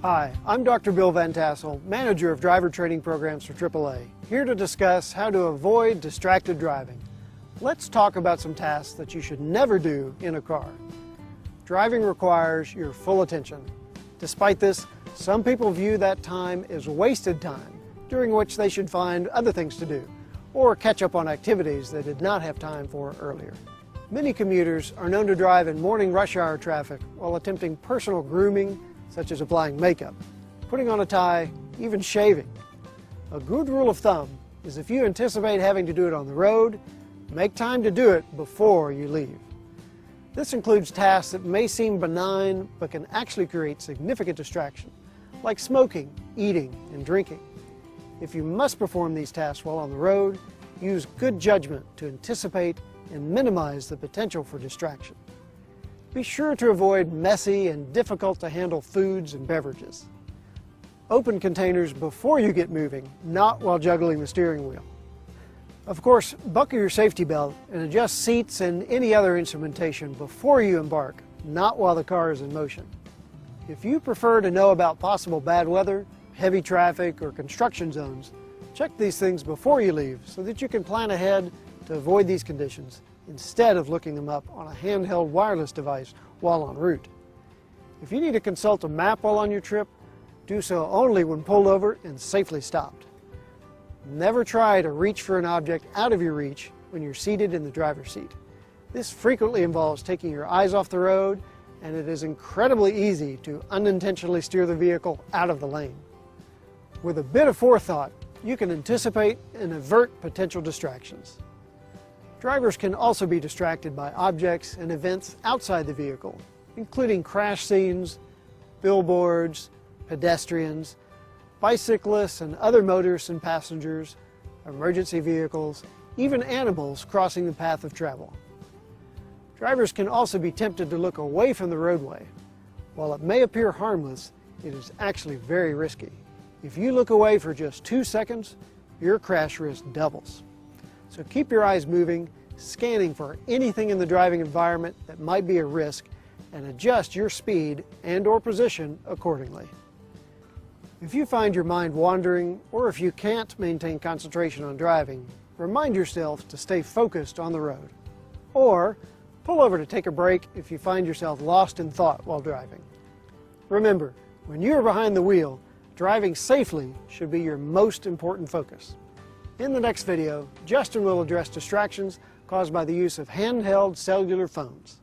Hi, I'm Dr. Bill Van Tassel, Manager of Driver Training Programs for AAA, here to discuss how to avoid distracted driving. Let's talk about some tasks that you should never do in a car. Driving requires your full attention. Despite this, some people view that time as wasted time, during which they should find other things to do, or catch up on activities they did not have time for earlier. Many commuters are known to drive in morning rush hour traffic while attempting personal grooming, such as applying makeup, putting on a tie, even shaving. A good rule of thumb is if you anticipate having to do it on the road, make time to do it before you leave. This includes tasks that may seem benign but can actually create significant distraction, like smoking, eating, and drinking. If you must perform these tasks while on the road, use good judgment to anticipate and minimize the potential for distraction. Be sure to avoid messy and difficult to handle foods and beverages. Open containers before you get moving, not while juggling the steering wheel. Of course, buckle your safety belt and adjust seats and any other instrumentation before you embark, not while the car is in motion. If you prefer to know about possible bad weather, heavy traffic, or construction zones, check these things before you leave so that you can plan ahead to avoid these conditions instead of looking them up on a handheld wireless device while en route. If you need to consult a map while on your trip, do so only when pulled over and safely stopped. Never try to reach for an object out of your reach when you're seated in the driver's seat. This frequently involves taking your eyes off the road, and it is incredibly easy to unintentionally steer the vehicle out of the lane. With a bit of forethought, you can anticipate and avert potential distractions. Drivers can also be distracted by objects and events outside the vehicle, including crash scenes, billboards, pedestrians, bicyclists and other motorists and passengers, emergency vehicles, even animals crossing the path of travel. Drivers can also be tempted to look away from the roadway. While it may appear harmless, it is actually very risky. If you look away for just 2 seconds, your crash risk doubles. So keep your eyes moving, scanning for anything in the driving environment that might be a risk, and adjust your speed and/or position accordingly. If you find your mind wandering, or if you can't maintain concentration on driving, remind yourself to stay focused on the road. Or pull over to take a break if you find yourself lost in thought while driving. Remember, when you are behind the wheel, driving safely should be your most important focus. In the next video, Justin will address distractions caused by the use of handheld cellular phones.